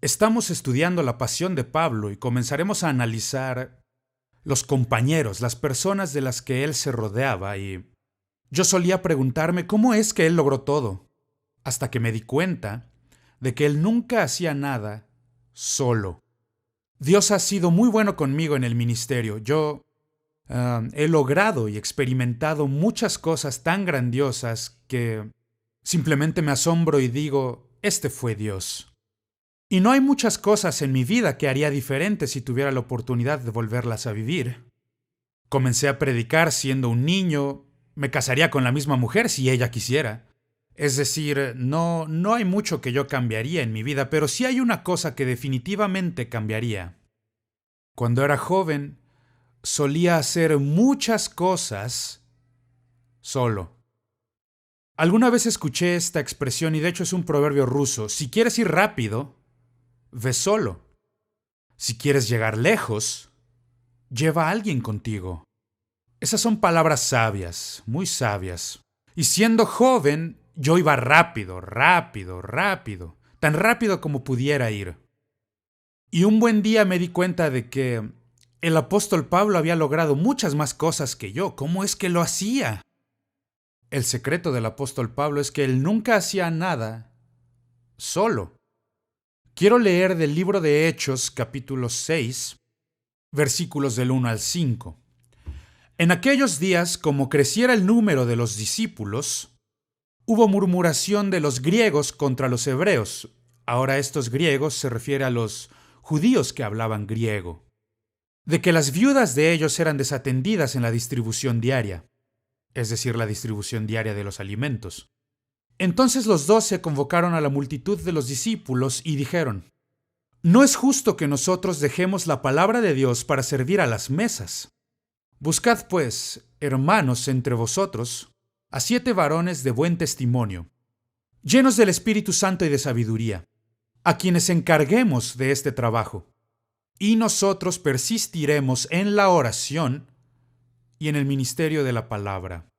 Estamos estudiando la pasión de Pablo y comenzaremos a analizar los compañeros, las personas de las que él se rodeaba, y yo solía preguntarme cómo es que él logró todo, hasta que me di cuenta de que él nunca hacía nada solo. Dios ha sido muy bueno conmigo en el ministerio. Yo he logrado y experimentado muchas cosas tan grandiosas que simplemente me asombro y digo, este fue Dios. Y no hay muchas cosas en mi vida que haría diferente si tuviera la oportunidad de volverlas a vivir. Comencé a predicar siendo un niño, me casaría con la misma mujer si ella quisiera. Es decir, no hay mucho que yo cambiaría en mi vida, pero sí hay una cosa que definitivamente cambiaría. Cuando era joven, solía hacer muchas cosas solo. Alguna vez escuché esta expresión y de hecho es un proverbio ruso. Si quieres ir rápido, ve solo. Si quieres llegar lejos, lleva a alguien contigo. Esas son palabras sabias, muy sabias. Y siendo joven, yo iba rápido, rápido, rápido, tan rápido como pudiera ir. Y un buen día me di cuenta de que el apóstol Pablo había logrado muchas más cosas que yo. ¿Cómo es que lo hacía? El secreto del apóstol Pablo es que él nunca hacía nada solo. Quiero leer del libro de Hechos, capítulo 6, versículos del 1 al 5. En aquellos días, como creciera el número de los discípulos, hubo murmuración de los griegos contra los hebreos. Ahora estos griegos se refiere a los judíos que hablaban griego, de que las viudas de ellos eran desatendidas en la distribución diaria, es decir, la distribución diaria de los alimentos. Entonces los 12 convocaron a la multitud de los discípulos y dijeron: No es justo que nosotros dejemos la palabra de Dios para servir a las mesas. Buscad, pues, hermanos, entre vosotros, a 7 varones de buen testimonio, llenos del Espíritu Santo y de sabiduría, a quienes encarguemos de este trabajo, y nosotros persistiremos en la oración y en el ministerio de la palabra.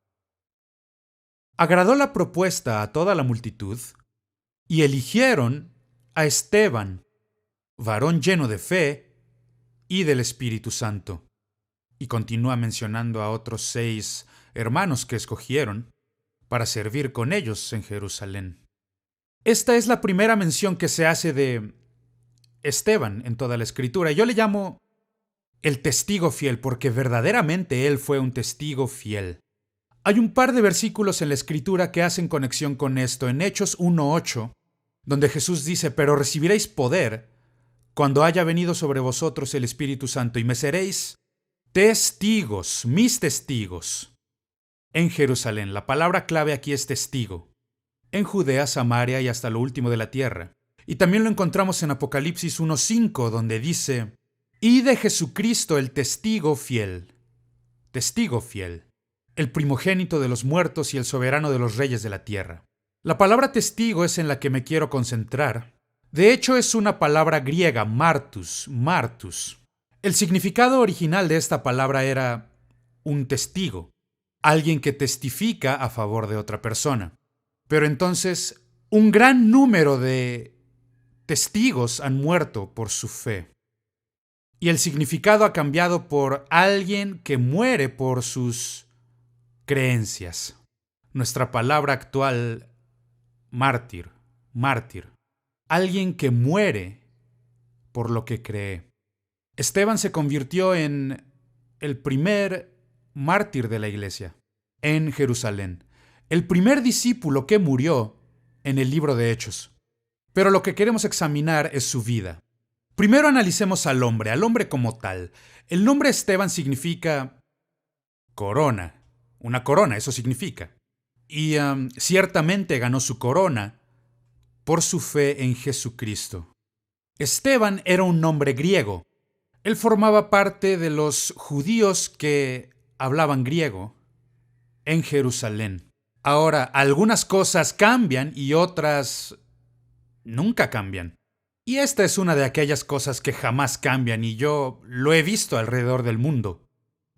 Agradó la propuesta a toda la multitud, y eligieron a Esteban, varón lleno de fe y del Espíritu Santo. Y continúa mencionando a otros 6 hermanos que escogieron para servir con ellos en Jerusalén. Esta es la primera mención que se hace de Esteban en toda la Escritura. Yo le llamo el testigo fiel, porque verdaderamente él fue un testigo fiel. Hay un par de versículos en la Escritura que hacen conexión con esto. En Hechos 1:8, donde Jesús dice: Pero recibiréis poder cuando haya venido sobre vosotros el Espíritu Santo, y me seréis testigos, mis testigos, en Jerusalén. La palabra clave aquí es testigo. En Judea, Samaria y hasta lo último de la tierra. Y también lo encontramos en Apocalipsis 1:5, donde dice: Y de Jesucristo el testigo fiel, el primogénito de los muertos y el soberano de los reyes de la tierra. La palabra testigo es en la que me quiero concentrar. De hecho, es una palabra griega, martus. El significado original de esta palabra era un testigo, alguien que testifica a favor de otra persona. Pero entonces, un gran número de testigos han muerto por su fe. Y el significado ha cambiado por alguien que muere por sus creencias. Nuestra palabra actual, mártir. Alguien que muere por lo que cree. Esteban se convirtió en el primer mártir de la iglesia en Jerusalén, el primer discípulo que murió en el libro de Hechos. Pero lo que queremos examinar es su vida. Primero analicemos al hombre como tal. El nombre Esteban significa corona, una corona, eso significa. Y ciertamente ganó su corona por su fe en Jesucristo. Esteban era un nombre griego. Él formaba parte de los judíos que hablaban griego en Jerusalén. Ahora, algunas cosas cambian y otras nunca cambian. Y esta es una de aquellas cosas que jamás cambian, y yo lo he visto alrededor del mundo.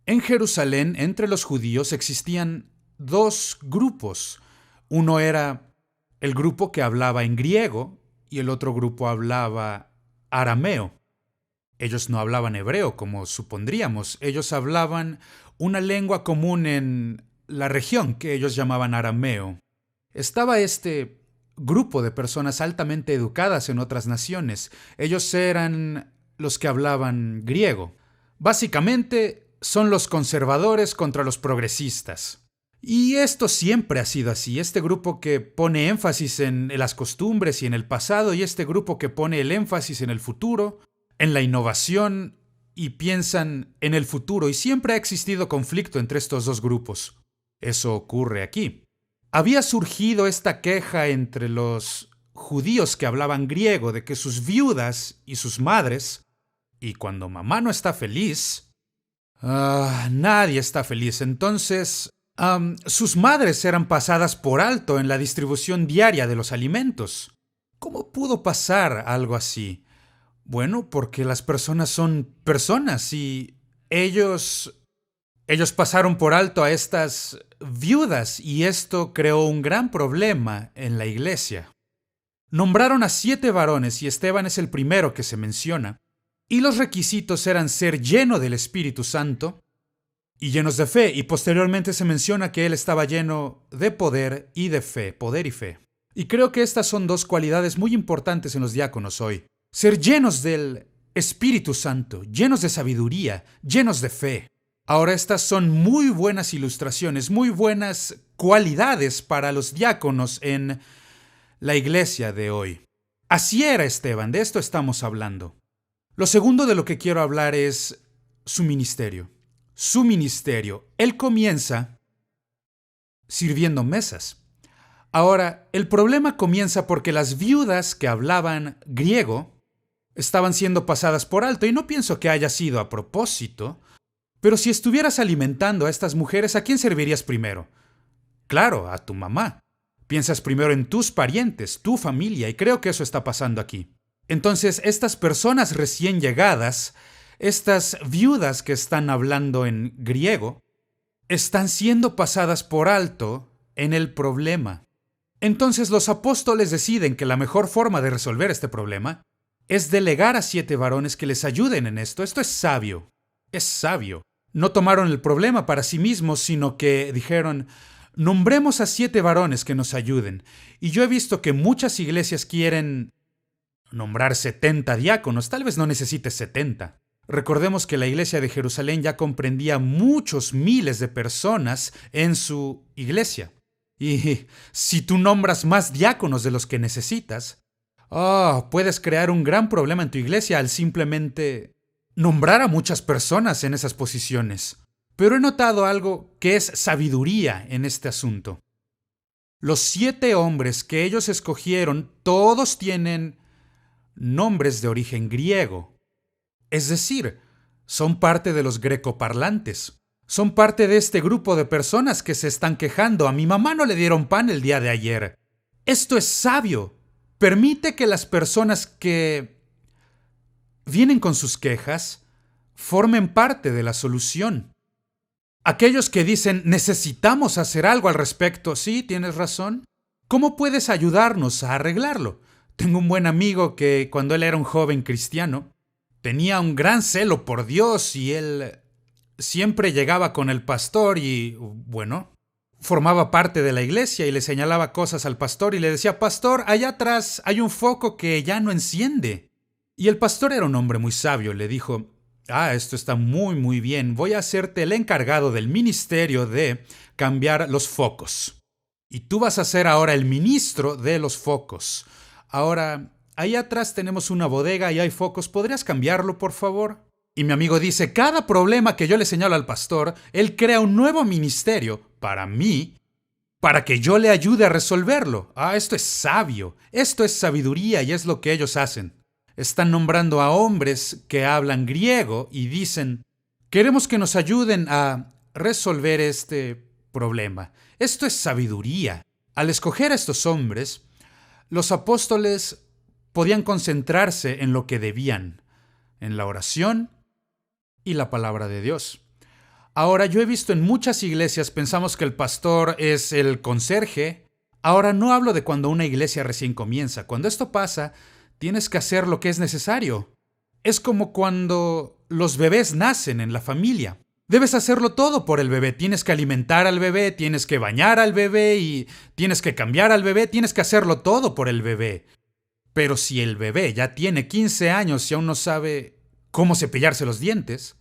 En Jerusalén, entre los judíos, existían 2 grupos. Uno era el grupo que hablaba en griego y el otro grupo hablaba arameo. Ellos no hablaban hebreo, como supondríamos. Ellos hablaban una lengua común en la región que ellos llamaban arameo. Estaba este grupo de personas altamente educadas en otras naciones. Ellos eran los que hablaban griego. Básicamente, son los conservadores contra los progresistas. Y esto siempre ha sido así. Este grupo que pone énfasis en las costumbres y en el pasado, y este grupo que pone el énfasis en el futuro, en la innovación, y piensan en el futuro. Y siempre ha existido conflicto entre estos dos grupos. Eso ocurre aquí. Había surgido esta queja entre los judíos que hablaban griego de que sus viudas y sus madres, y cuando mamá no está feliz, nadie está feliz. Entonces, sus madres eran pasadas por alto en la distribución diaria de los alimentos. ¿Cómo pudo pasar algo así? Bueno, porque las personas son personas y ellos pasaron por alto a estas viudas y esto creó un gran problema en la iglesia. Nombraron a 7 varones y Esteban es el primero que se menciona. Y los requisitos eran ser lleno del Espíritu Santo y llenos de fe, y posteriormente se menciona que él estaba lleno de poder y de fe, poder y fe. Y creo que estas son 2 cualidades muy importantes en los diáconos hoy. Ser llenos del Espíritu Santo, llenos de sabiduría, llenos de fe. Ahora, estas son muy buenas ilustraciones, muy buenas cualidades para los diáconos en la iglesia de hoy. Así era Esteban, de esto estamos hablando. Lo segundo de lo que quiero hablar es su ministerio. Su ministerio. Él comienza sirviendo mesas. Ahora, el problema comienza porque las viudas que hablaban griego estaban siendo pasadas por alto, y no pienso que haya sido a propósito, pero si estuvieras alimentando a estas mujeres, ¿a quién servirías primero? Claro, a tu mamá. Piensas primero en tus parientes, tu familia, y creo que eso está pasando aquí. Entonces, estas personas recién llegadas, estas viudas que están hablando en griego, están siendo pasadas por alto en el problema. Entonces, los apóstoles deciden que la mejor forma de resolver este problema es delegar a 7 varones que les ayuden en esto. Esto es sabio. Es sabio. No tomaron el problema para sí mismos, sino que dijeron: nombremos a 7 varones que nos ayuden. Y yo he visto que muchas iglesias quieren nombrar 70 diáconos. Tal vez no necesites 70. Recordemos que la iglesia de Jerusalén ya comprendía muchos miles de personas en su iglesia. Y si tú nombras más diáconos de los que necesitas, puedes crear un gran problema en tu iglesia al simplemente nombrar a muchas personas en esas posiciones. Pero he notado algo que es sabiduría en este asunto. Los 7 hombres que ellos escogieron, todos tienen nombres de origen griego. Es decir, son parte de los grecoparlantes. Son parte de este grupo de personas que se están quejando. A mi mamá no le dieron pan el día de ayer. Esto es sabio. Permite que las personas que vienen con sus quejas formen parte de la solución. Aquellos que dicen, necesitamos hacer algo al respecto, sí, tienes razón. ¿Cómo puedes ayudarnos a arreglarlo? Tengo un buen amigo que cuando él era un joven cristiano, tenía un gran celo por Dios y él siempre llegaba con el pastor y, bueno, formaba parte de la iglesia y le señalaba cosas al pastor y le decía: pastor, allá atrás hay un foco que ya no enciende. Y el pastor era un hombre muy sabio, le dijo: esto está muy bien, voy a hacerte el encargado del ministerio de cambiar los focos. Y tú vas a ser ahora el ministro de los focos. Ahora, ahí atrás tenemos una bodega y hay focos, ¿podrías cambiarlo, por favor? Y mi amigo dice: cada problema que yo le señalo al pastor, él crea un nuevo ministerio para mí, para que yo le ayude a resolverlo. Esto es sabio, esto es sabiduría y es lo que ellos hacen. Están nombrando a hombres que hablan griego y dicen: queremos que nos ayuden a resolver este problema. Esto es sabiduría. Al escoger a estos hombres, los apóstoles podían concentrarse en lo que debían, en la oración y la palabra de Dios. Ahora, yo he visto en muchas iglesias, pensamos que el pastor es el conserje. Ahora, no hablo de cuando una iglesia recién comienza. Cuando esto pasa, Tienes que hacer lo que es necesario. Es como cuando los bebés nacen en la familia. Debes hacerlo todo por el bebé. Tienes que alimentar al bebé, tienes que bañar al bebé y tienes que cambiar al bebé. Tienes que hacerlo todo por el bebé. Pero si el bebé ya tiene 15 años y aún no sabe cómo cepillarse los dientes,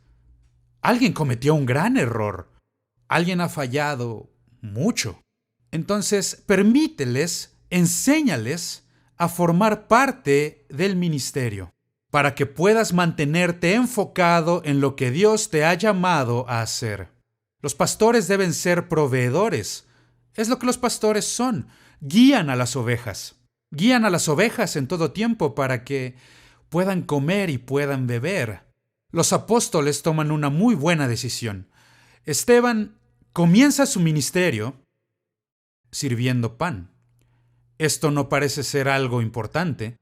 alguien cometió un gran error. Alguien ha fallado mucho. Entonces, permíteles, enséñales a formar parte del ministerio, para que puedas mantenerte enfocado en lo que Dios te ha llamado a hacer. Los pastores deben ser proveedores. Es lo que los pastores son. Guían a las ovejas. Guían a las ovejas en todo tiempo para que puedan comer y puedan beber. Los apóstoles toman una muy buena decisión. Esteban comienza su ministerio sirviendo pan. Esto no parece ser algo importante.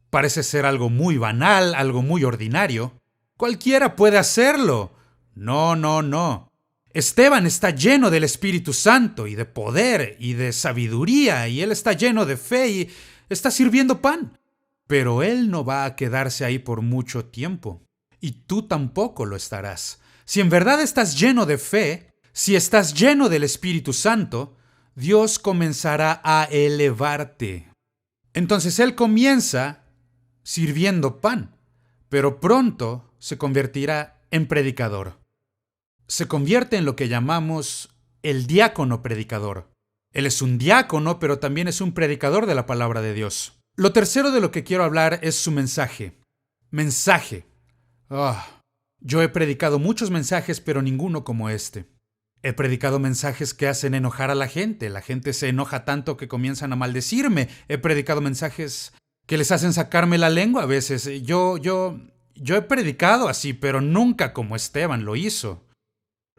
Parece ser algo muy banal, algo muy ordinario. Cualquiera puede hacerlo. No, no, no. Esteban está lleno del Espíritu Santo y de poder y de sabiduría, y él está lleno de fe y está sirviendo pan. Pero él no va a quedarse ahí por mucho tiempo. Y tú tampoco lo estarás. Si en verdad estás lleno de fe, si estás lleno del Espíritu Santo, Dios comenzará a elevarte. Entonces él comienza sirviendo pan, pero pronto se convertirá en predicador. Se convierte en lo que llamamos el diácono predicador. Él es un diácono, pero también es un predicador de la palabra de Dios. Lo tercero de lo que quiero hablar es su mensaje. Mensaje. Yo he predicado muchos mensajes, pero ninguno como este. He predicado mensajes que hacen enojar a la gente. La gente se enoja tanto que comienzan a maldecirme. He predicado mensajes que les hacen sacarme la lengua a veces. Yo he predicado así, pero nunca como Esteban lo hizo.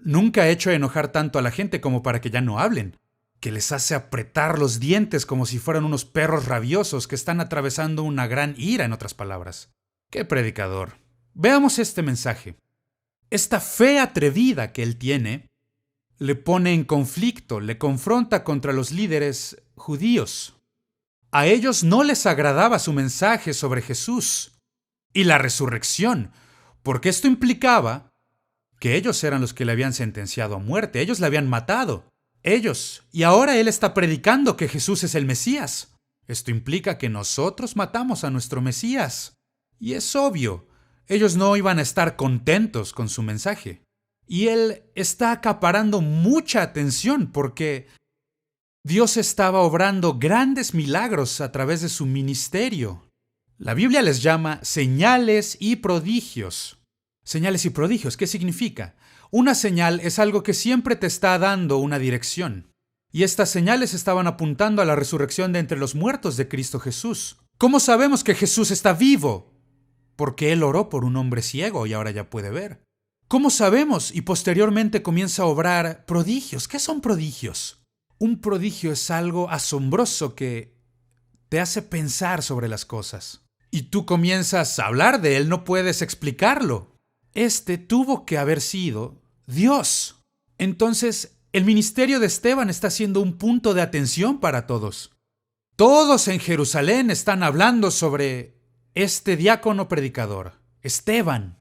Nunca he hecho enojar tanto a la gente como para que ya no hablen, que les hace apretar los dientes como si fueran unos perros rabiosos que están atravesando una gran ira, en otras palabras. ¡Qué predicador! Veamos este mensaje. Esta fe atrevida que él tiene le pone en conflicto, le confronta contra los líderes judíos. A ellos no les agradaba su mensaje sobre Jesús y la resurrección, porque esto implicaba que ellos eran los que le habían sentenciado a muerte, ellos le habían matado, ellos, y ahora él está predicando que Jesús es el Mesías. Esto implica que nosotros matamos a nuestro Mesías. Y es obvio, ellos no iban a estar contentos con su mensaje. Y él está acaparando mucha atención porque Dios estaba obrando grandes milagros a través de su ministerio. La Biblia les llama señales y prodigios. Señales y prodigios, ¿qué significa? Una señal es algo que siempre te está dando una dirección. Y estas señales estaban apuntando a la resurrección de entre los muertos de Cristo Jesús. ¿Cómo sabemos que Jesús está vivo? Porque él oró por un hombre ciego y ahora ya puede ver. ¿Cómo sabemos? Y posteriormente comienza a obrar prodigios. ¿Qué son prodigios? Un prodigio es algo asombroso que te hace pensar sobre las cosas. Y tú comienzas a hablar de él, no puedes explicarlo. Este tuvo que haber sido Dios. Entonces, el ministerio de Esteban está siendo un punto de atención para todos. Todos en Jerusalén están hablando sobre este diácono predicador, Esteban.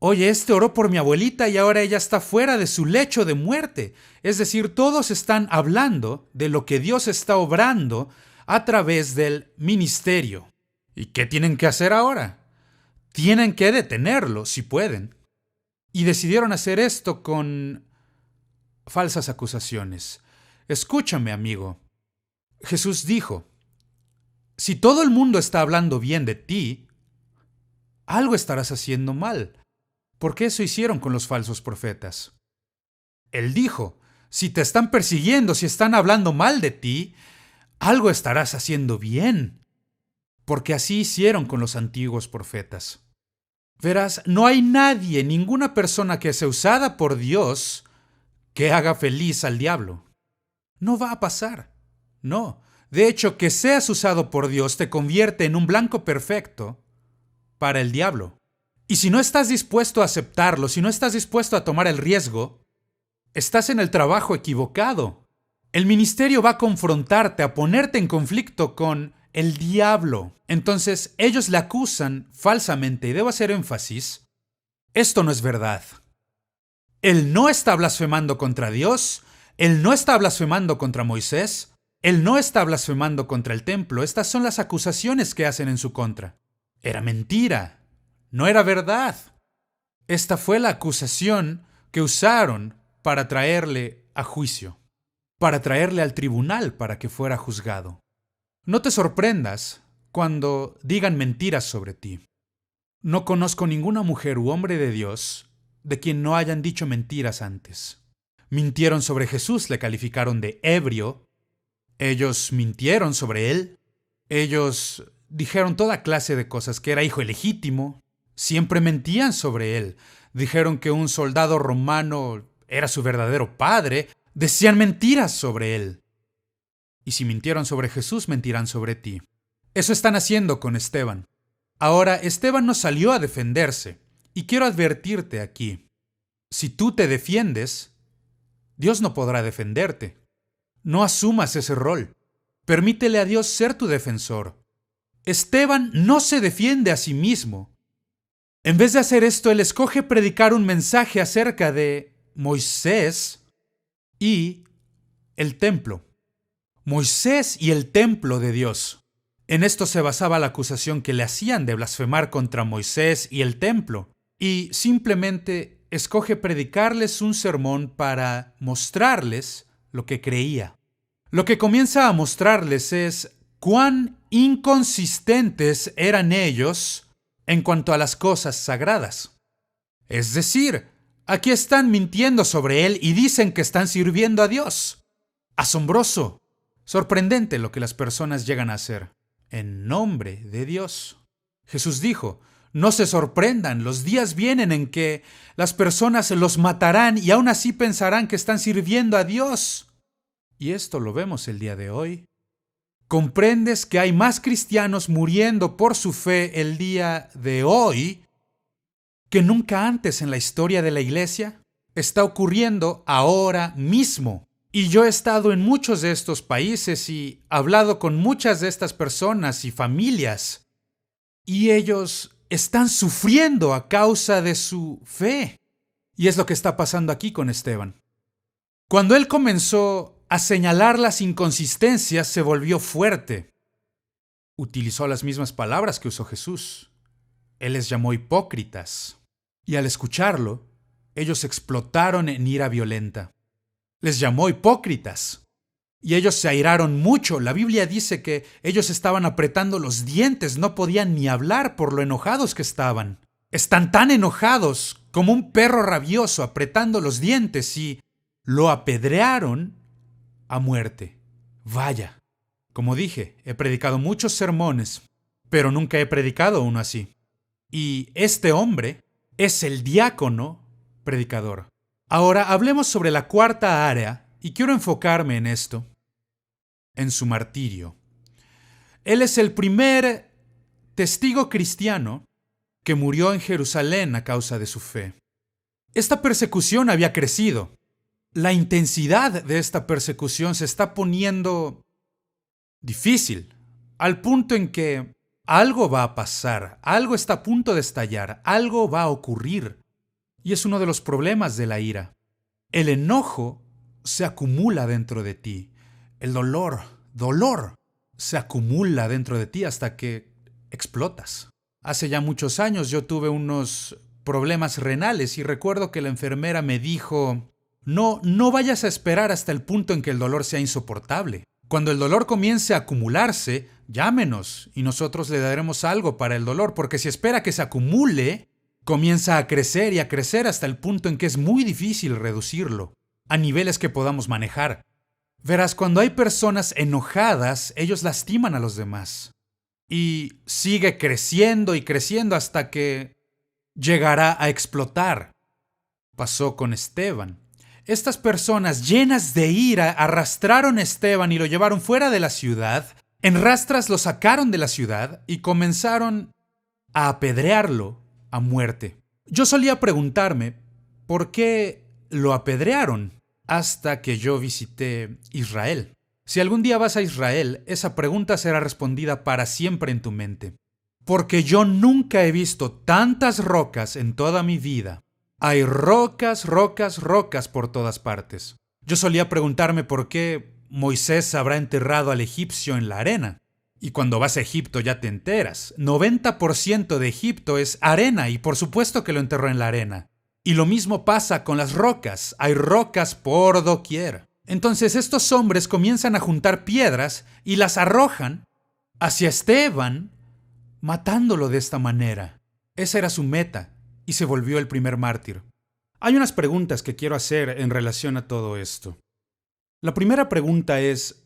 Oye, este oró por mi abuelita y ahora ella está fuera de su lecho de muerte. Es decir, todos están hablando de lo que Dios está obrando a través del ministerio. ¿Y qué tienen que hacer ahora? Tienen que detenerlo, si pueden. Y decidieron hacer esto con falsas acusaciones. Escúchame, amigo. Jesús dijo, si todo el mundo está hablando bien de ti, algo estarás haciendo mal. Porque eso hicieron con los falsos profetas. Él dijo, si te están persiguiendo, si están hablando mal de ti, algo estarás haciendo bien. Porque así hicieron con los antiguos profetas. Verás, no hay nadie, ninguna persona que sea usada por Dios que haga feliz al diablo. No va a pasar. No. De hecho, que seas usado por Dios te convierte en un blanco perfecto para el diablo. Y si no estás dispuesto a aceptarlo, si no estás dispuesto a tomar el riesgo, estás en el trabajo equivocado. El ministerio va a confrontarte, a ponerte en conflicto con el diablo. Entonces ellos le acusan falsamente, y debo hacer énfasis, esto no es verdad. Él no está blasfemando contra Dios, él no está blasfemando contra Moisés, él no está blasfemando contra el templo. Estas son las acusaciones que hacen en su contra. Era mentira, no era verdad. Esta fue la acusación que usaron para traerle a juicio, para traerle al tribunal para que fuera juzgado. No te sorprendas cuando digan mentiras sobre ti. No conozco ninguna mujer u hombre de Dios de quien no hayan dicho mentiras antes. Mintieron sobre Jesús, le calificaron de ebrio. Ellos mintieron sobre él. Ellos dijeron toda clase de cosas, que era hijo ilegítimo. Siempre mentían sobre él. Dijeron que un soldado romano era su verdadero padre. Decían mentiras sobre él. Y si mintieron sobre Jesús, mentirán sobre ti. Eso están haciendo con Esteban. Ahora, Esteban no salió a defenderse. Y quiero advertirte aquí. Si tú te defiendes, Dios no podrá defenderte. No asumas ese rol. Permítele a Dios ser tu defensor. Esteban no se defiende a sí mismo. En vez de hacer esto, él escoge predicar un mensaje acerca de Moisés y el templo. Moisés y el templo de Dios. En esto se basaba la acusación que le hacían de blasfemar contra Moisés y el templo. Y simplemente escoge predicarles un sermón para mostrarles lo que creía. Lo que comienza a mostrarles es cuán inconsistentes eran ellos en cuanto a las cosas sagradas. Es decir, aquí están mintiendo sobre él y dicen que están sirviendo a Dios. Asombroso, sorprendente lo que las personas llegan a hacer en nombre de Dios. Jesús dijo, no se sorprendan, los días vienen en que las personas los matarán y aún así pensarán que están sirviendo a Dios. Y esto lo vemos el día de hoy. ¿Comprendes que hay más cristianos muriendo por su fe el día de hoy que nunca antes en la historia de la iglesia? Está ocurriendo ahora mismo. Y yo he estado en muchos de estos países y hablado con muchas de estas personas y familias. Y ellos están sufriendo a causa de su fe. Y es lo que está pasando aquí con Esteban. Cuando él comenzó a señalar las inconsistencias, se volvió fuerte. Utilizó las mismas palabras que usó Jesús. Él les llamó hipócritas. Y al escucharlo, ellos explotaron en ira violenta. Les llamó hipócritas. Y ellos se airaron mucho. La Biblia dice que ellos estaban apretando los dientes, no podían ni hablar por lo enojados que estaban. Están tan enojados como un perro rabioso apretando los dientes y lo apedrearon a muerte. Vaya, como dije, he predicado muchos sermones, pero nunca he predicado uno así. Y este hombre es el diácono predicador. Ahora hablemos sobre la cuarta área, y quiero enfocarme en esto, en su martirio. Él es el primer testigo cristiano que murió en Jerusalén a causa de su fe. Esta persecución había crecido. La intensidad de esta persecución se está poniendo difícil, al punto en que algo va a pasar, algo está a punto de estallar, algo va a ocurrir. Y es uno de los problemas de la ira. El enojo se acumula dentro de ti. El dolor se acumula dentro de ti hasta que explotas. Hace ya muchos años yo tuve unos problemas renales y recuerdo que la enfermera me dijo, no vayas a esperar hasta el punto en que el dolor sea insoportable. Cuando el dolor comience a acumularse, llámenos y nosotros le daremos algo para el dolor, porque si espera que se acumule, comienza a crecer y a crecer hasta el punto en que es muy difícil reducirlo a niveles que podamos manejar. Verás, cuando hay personas enojadas, ellos lastiman a los demás. Y sigue creciendo y creciendo hasta que llegará a explotar. Pasó con Esteban. Estas personas llenas de ira arrastraron a Esteban y lo llevaron fuera de la ciudad. En rastras lo sacaron de la ciudad y comenzaron a apedrearlo a muerte. Yo solía preguntarme por qué lo apedrearon hasta que yo visité Israel. Si algún día vas a Israel, esa pregunta será respondida para siempre en tu mente. Porque yo nunca he visto tantas rocas en toda mi vida. Hay rocas, rocas, rocas por todas partes. Yo solía preguntarme por qué Moisés habrá enterrado al egipcio en la arena. Y cuando vas a Egipto ya te enteras. 90% de Egipto es arena y por supuesto que lo enterró en la arena. Y lo mismo pasa con las rocas. Hay rocas por doquier. Entonces estos hombres comienzan a juntar piedras y las arrojan hacia Esteban, matándolo de esta manera. Esa era su meta y se volvió el primer mártir. Hay unas preguntas que quiero hacer en relación a todo esto. La primera pregunta es,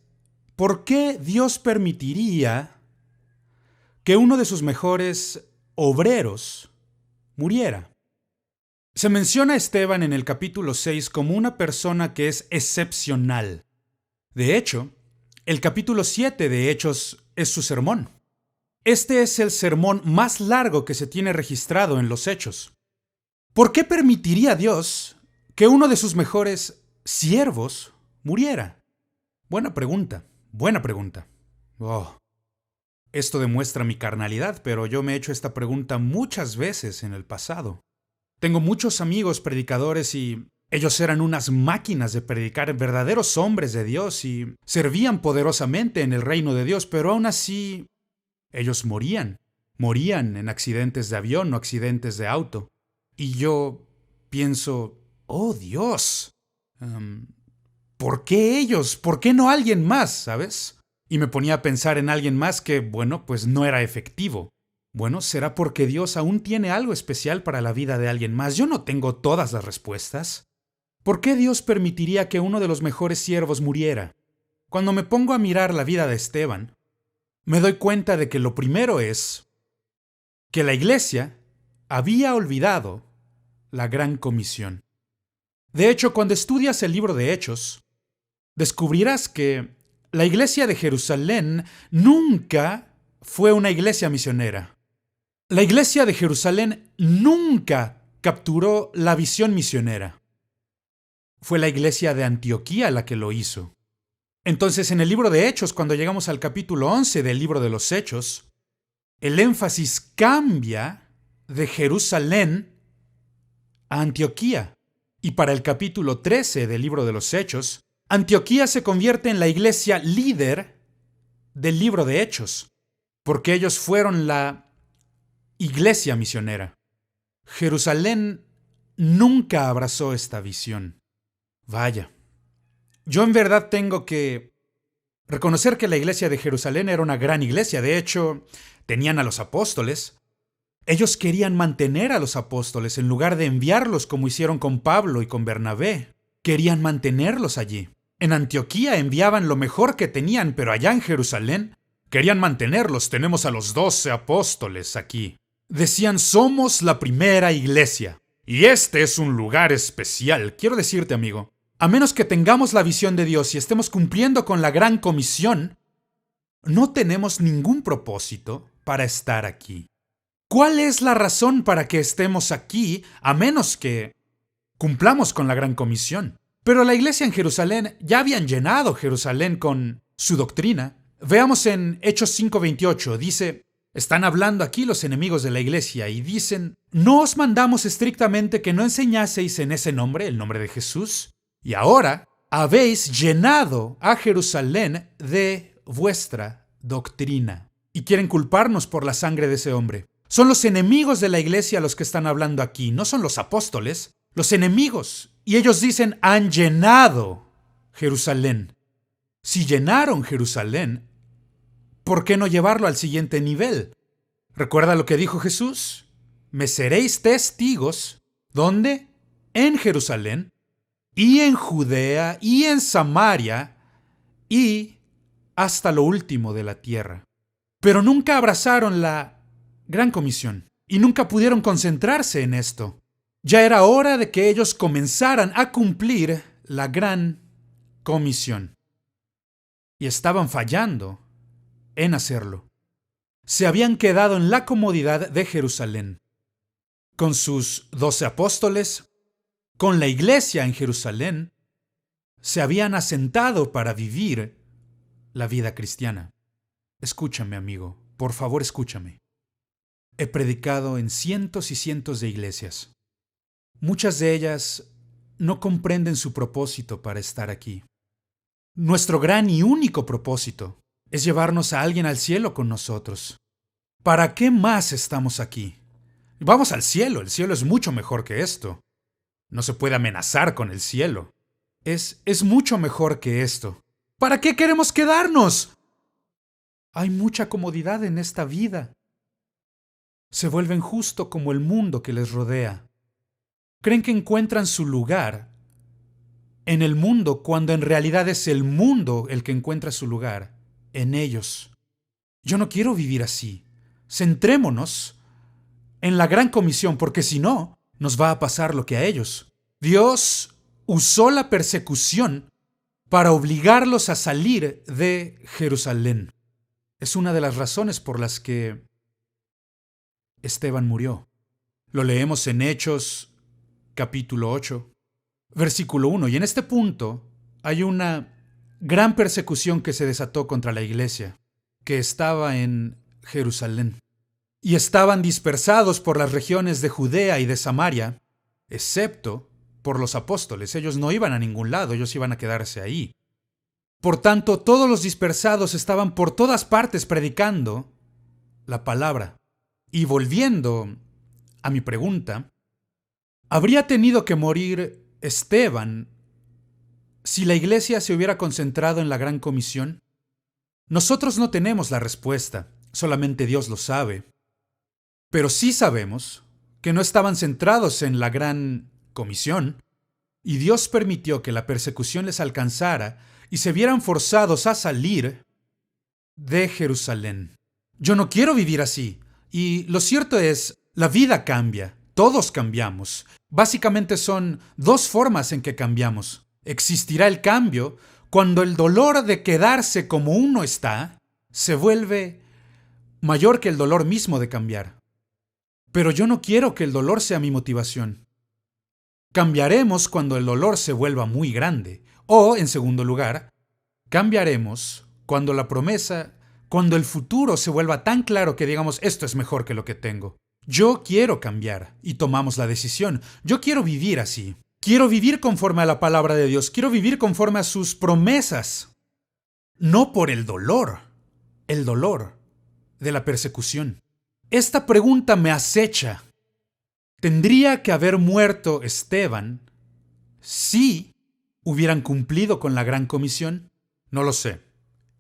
¿por qué Dios permitiría que uno de sus mejores obreros muriera? Se menciona a Esteban en el capítulo 6 como una persona que es excepcional. De hecho, el capítulo 7 de Hechos es su sermón. Este es el sermón más largo que se tiene registrado en los Hechos. ¿Por qué permitiría Dios que uno de sus mejores siervos muriera? Buena pregunta, buena pregunta. Esto demuestra mi carnalidad, pero yo me he hecho esta pregunta muchas veces en el pasado. Tengo muchos amigos predicadores y ellos eran unas máquinas de predicar, verdaderos hombres de Dios y servían poderosamente en el reino de Dios, pero aún así ellos morían en accidentes de avión o accidentes de auto. Y yo pienso, oh Dios, ¿por qué ellos? ¿Por qué no alguien más? ¿Sabes? Y me ponía a pensar en alguien más que, bueno, pues no era efectivo. Bueno, ¿será porque Dios aún tiene algo especial para la vida de alguien más? Yo no tengo todas las respuestas. ¿Por qué Dios permitiría que uno de los mejores siervos muriera? Cuando me pongo a mirar la vida de Esteban, me doy cuenta de que lo primero es que la iglesia había olvidado la gran comisión. De hecho, cuando estudias el libro de Hechos, descubrirás que la iglesia de Jerusalén nunca fue una iglesia misionera. La iglesia de Jerusalén nunca capturó la visión misionera. Fue la iglesia de Antioquía la que lo hizo. Entonces, en el libro de Hechos, cuando llegamos al capítulo 11 del libro de los Hechos, el énfasis cambia de Jerusalén a Antioquía. Y para el capítulo 13 del libro de los Hechos, Antioquía se convierte en la iglesia líder del libro de Hechos, porque ellos fueron la iglesia misionera. Jerusalén nunca abrazó esta visión. Vaya, yo en verdad tengo que reconocer que la iglesia de Jerusalén era una gran iglesia. De hecho, tenían a los apóstoles. Ellos querían mantener a los apóstoles en lugar de enviarlos como hicieron con Pablo y con Bernabé. Querían mantenerlos allí. En Antioquía enviaban lo mejor que tenían, pero allá en Jerusalén querían mantenerlos. Tenemos a los 12 apóstoles aquí. Decían, somos la primera iglesia. Y este es un lugar especial. Quiero decirte, amigo, a menos que tengamos la visión de Dios y estemos cumpliendo con la gran comisión, no tenemos ningún propósito para estar aquí. ¿Cuál es la razón para que estemos aquí a menos que cumplamos con la gran comisión? Pero la iglesia en Jerusalén ya habían llenado Jerusalén con su doctrina. Veamos en Hechos 5:28, dice, están hablando aquí los enemigos de la iglesia y dicen, ¿no os mandamos estrictamente que no enseñaseis en ese nombre, el nombre de Jesús? Y ahora habéis llenado a Jerusalén de vuestra doctrina. Y quieren culparnos por la sangre de ese hombre. Son los enemigos de la iglesia los que están hablando aquí, no son los apóstoles, los enemigos. Y ellos dicen, han llenado Jerusalén. Si llenaron Jerusalén, ¿por qué no llevarlo al siguiente nivel? ¿Recuerda lo que dijo Jesús? Me seréis testigos, ¿dónde? En Jerusalén, y en Judea, y en Samaria, y hasta lo último de la tierra. Pero nunca abrazaron la gran comisión, y nunca pudieron concentrarse en esto. Ya era hora de que ellos comenzaran a cumplir la gran comisión. Y estaban fallando en hacerlo. Se habían quedado en la comodidad de Jerusalén, con sus 12 apóstoles, con la iglesia en Jerusalén, se habían asentado para vivir la vida cristiana. Escúchame, amigo, por favor escúchame. He predicado en cientos y cientos de iglesias. Muchas de ellas no comprenden su propósito para estar aquí. Nuestro gran y único propósito es llevarnos a alguien al cielo con nosotros. ¿Para qué más estamos aquí? Vamos al cielo, el cielo es mucho mejor que esto. No se puede amenazar con el cielo. Es mucho mejor que esto. ¿Para qué queremos quedarnos? Hay mucha comodidad en esta vida. Se vuelven justo como el mundo que les rodea. Creen que encuentran su lugar en el mundo cuando en realidad es el mundo el que encuentra su lugar en ellos. Yo no quiero vivir así. Centrémonos en la gran comisión, porque si no, nos va a pasar lo que a ellos. Dios usó la persecución para obligarlos a salir de Jerusalén. Es una de las razones por las que Esteban murió. Lo leemos en Hechos, capítulo 8, versículo 1. Y en este punto hay una gran persecución que se desató contra la iglesia, que estaba en Jerusalén. Y estaban dispersados por las regiones de Judea y de Samaria, excepto por los apóstoles. Ellos no iban a ningún lado, ellos iban a quedarse ahí. Por tanto, todos los dispersados estaban por todas partes predicando la palabra. Y volviendo a mi pregunta, ¿habría tenido que morir Esteban si la iglesia se hubiera concentrado en la gran comisión? Nosotros no tenemos la respuesta, solamente Dios lo sabe. Pero sí sabemos que no estaban centrados en la gran comisión, y Dios permitió que la persecución les alcanzara y se vieran forzados a salir de Jerusalén. Yo no quiero vivir así. Y lo cierto es, la vida cambia. Todos cambiamos. Básicamente son dos formas en que cambiamos. Existirá el cambio cuando el dolor de quedarse como uno está se vuelve mayor que el dolor mismo de cambiar. Pero yo no quiero que el dolor sea mi motivación. Cambiaremos cuando el dolor se vuelva muy grande. O, en segundo lugar, cambiaremos cuando la promesa, cuando el futuro se vuelva tan claro que digamos, esto es mejor que lo que tengo. Yo quiero cambiar y tomamos la decisión. Yo quiero vivir así. Quiero vivir conforme a la palabra de Dios. Quiero vivir conforme a sus promesas. No por el dolor de la persecución. Esta pregunta me acecha. ¿Tendría que haber muerto Esteban si hubieran cumplido con la gran comisión? No lo sé.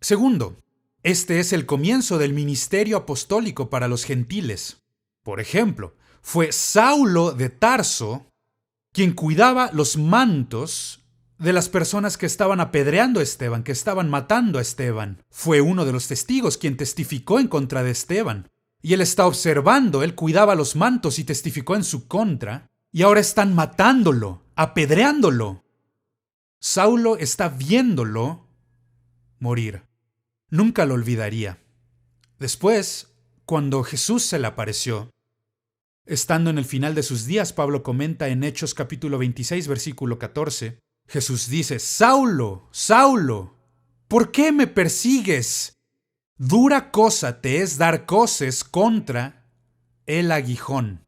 Segundo, este es el comienzo del ministerio apostólico para los gentiles. Por ejemplo, fue Saulo de Tarso quien cuidaba los mantos de las personas que estaban apedreando a Esteban, que estaban matando a Esteban. Fue uno de los testigos quien testificó en contra de Esteban. Y él está observando, él cuidaba los mantos y testificó en su contra, y ahora están matándolo, apedreándolo. Saulo está viéndolo morir. Nunca lo olvidaría. Después, cuando Jesús se le apareció, estando en el final de sus días, Pablo comenta en Hechos capítulo 26, versículo 14, Jesús dice, Saulo, Saulo, ¿por qué me persigues? Dura cosa te es dar coces contra el aguijón.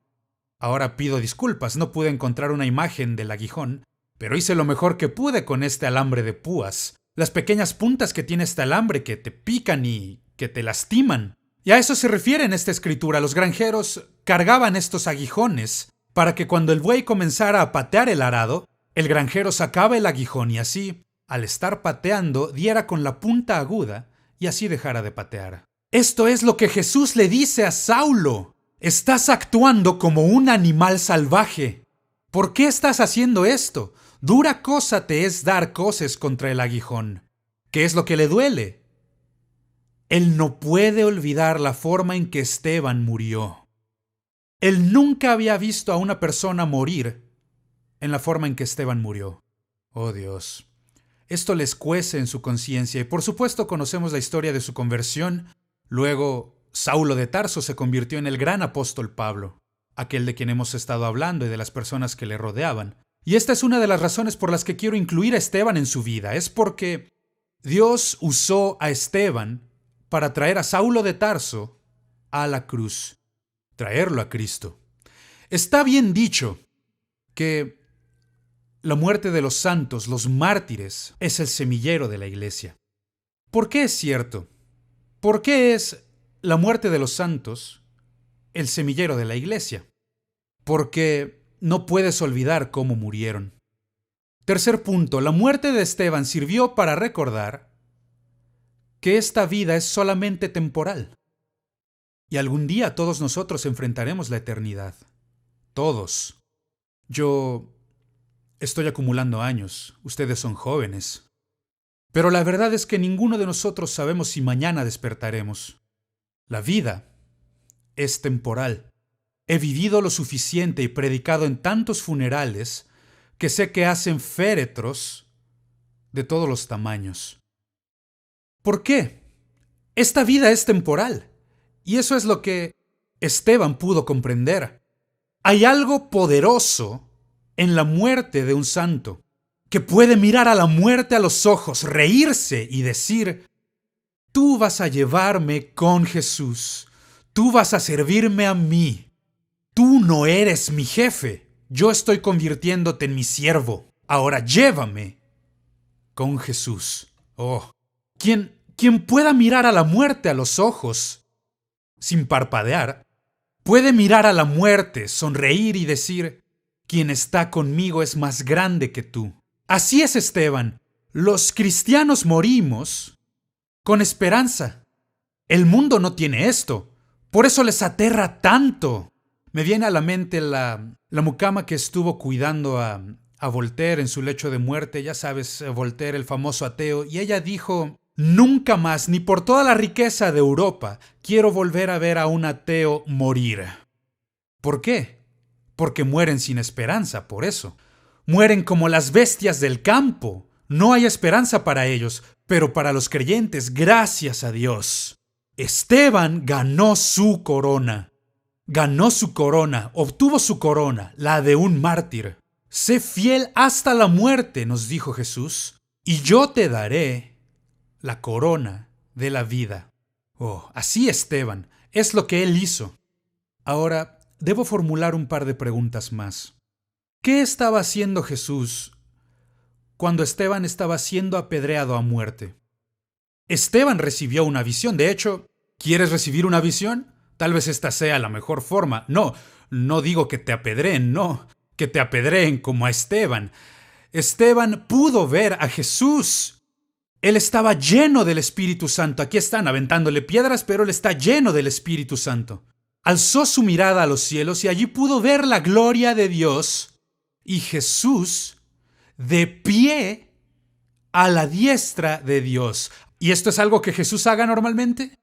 Ahora pido disculpas, no pude encontrar una imagen del aguijón, pero hice lo mejor que pude con este alambre de púas. Las pequeñas puntas que tiene este alambre que te pican y que te lastiman. Y a eso se refiere en esta escritura. Los granjeros cargaban estos aguijones para que cuando el buey comenzara a patear el arado, el granjero sacaba el aguijón y así, al estar pateando, diera con la punta aguda y así dejara de patear. Esto es lo que Jesús le dice a Saulo. Estás actuando como un animal salvaje. ¿Por qué estás haciendo esto? Dura cosa te es dar coces contra el aguijón. ¿Qué es lo que le duele? Él no puede olvidar la forma en que Esteban murió. Él nunca había visto a una persona morir en la forma en que Esteban murió. Oh Dios. Esto les cuece en su conciencia y por supuesto conocemos la historia de su conversión. Luego, Saulo de Tarso se convirtió en el gran apóstol Pablo, aquel de quien hemos estado hablando y de las personas que le rodeaban. Y esta es una de las razones por las que quiero incluir a Esteban en su vida. Es porque Dios usó a Esteban para traer a Saulo de Tarso a la cruz, traerlo a Cristo. Está bien dicho que la muerte de los santos, los mártires, es el semillero de la iglesia. ¿Por qué es cierto? ¿Por qué es la muerte de los santos el semillero de la iglesia? Porque no puedes olvidar cómo murieron. Tercer punto, la muerte de Esteban sirvió para recordar que esta vida es solamente temporal. Y algún día todos nosotros enfrentaremos la eternidad. Todos. Yo estoy acumulando años, ustedes son jóvenes. Pero la verdad es que ninguno de nosotros sabemos si mañana despertaremos. La vida es temporal. He vivido lo suficiente y predicado en tantos funerales que sé que hacen féretros de todos los tamaños. ¿Por qué? Esta vida es temporal. Y eso es lo que Esteban pudo comprender. Hay algo poderoso en la muerte de un santo, que puede mirar a la muerte a los ojos, reírse y decir: tú vas a llevarme con Jesús, tú vas a servirme a mí, tú no eres mi jefe, yo estoy convirtiéndote en mi siervo, ahora llévame con Jesús. Oh, quien pueda mirar a la muerte a los ojos sin parpadear, puede mirar a la muerte, sonreír y decir: quien está conmigo es más grande que tú. Así es, Esteban. Los cristianos morimos con esperanza. El mundo no tiene esto. Por eso les aterra tanto. Me viene a la mente la mucama que estuvo cuidando a Voltaire en su lecho de muerte. Ya sabes, Voltaire, el famoso ateo. Y ella dijo: nunca más, ni por toda la riqueza de Europa, quiero volver a ver a un ateo morir. ¿Por qué? Porque mueren sin esperanza, por eso. Mueren como las bestias del campo. No hay esperanza para ellos, pero para los creyentes, gracias a Dios. Esteban ganó su corona. Ganó su corona, obtuvo su corona, la de un mártir. Sé fiel hasta la muerte, nos dijo Jesús, y yo te daré la corona de la vida. Oh, así Esteban, es lo que él hizo. Ahora, debo formular un par de preguntas más. ¿Qué estaba haciendo Jesús cuando Esteban estaba siendo apedreado a muerte? Esteban recibió una visión. De hecho, ¿quieres recibir una visión? Tal vez esta sea la mejor forma. No digo que te apedreen, no, que te apedreen como a Esteban. Esteban pudo ver a Jesús. Él estaba lleno del Espíritu Santo. Aquí están aventándole piedras, pero él está lleno del Espíritu Santo. Alzó su mirada a los cielos y allí pudo ver la gloria de Dios y Jesús de pie a la diestra de Dios. ¿Y esto es algo que Jesús haga normalmente?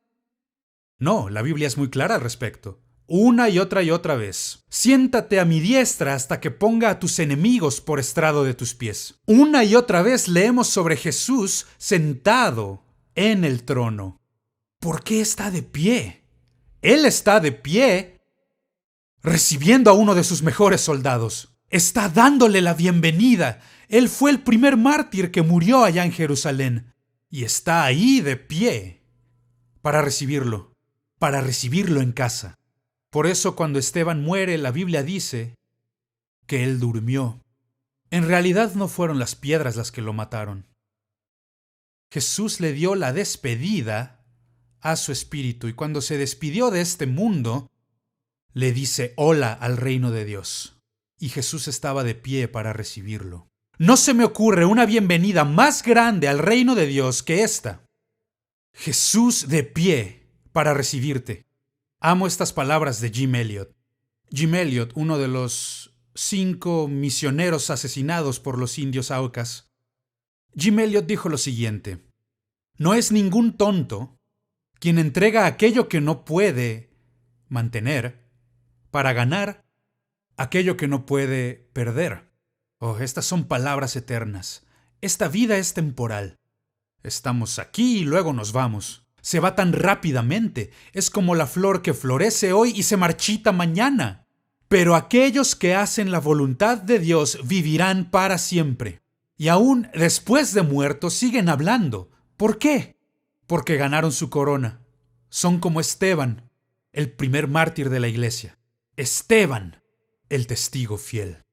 No, la Biblia es muy clara al respecto. Una y otra vez. Siéntate a mi diestra hasta que ponga a tus enemigos por estrado de tus pies. Una y otra vez leemos sobre Jesús sentado en el trono. ¿Por qué está de pie? Él está de pie recibiendo a uno de sus mejores soldados. Está dándole la bienvenida. Él fue el primer mártir que murió allá en Jerusalén. Y está ahí de pie para recibirlo en casa. Por eso cuando Esteban muere, la Biblia dice que él durmió. En realidad no fueron las piedras las que lo mataron. Jesús le dio la despedida a su espíritu y cuando se despidió de este mundo, le dice hola al reino de Dios. Y Jesús estaba de pie para recibirlo. No se me ocurre una bienvenida más grande al reino de Dios que esta. Jesús de pie para recibirte. Amo estas palabras de Jim Elliot. Jim Elliot, uno de los 5 misioneros asesinados por los indios Aucas. Jim Elliot dijo lo siguiente: no es ningún tonto quien entrega aquello que no puede mantener para ganar aquello que no puede perder. Oh, estas son palabras eternas. Esta vida es temporal. Estamos aquí y luego nos vamos. Se va tan rápidamente. Es como la flor que florece hoy y se marchita mañana. Pero aquellos que hacen la voluntad de Dios vivirán para siempre. Y aún después de muertos siguen hablando. ¿Por qué? Porque ganaron su corona. Son como Esteban, el primer mártir de la iglesia. Esteban, el testigo fiel.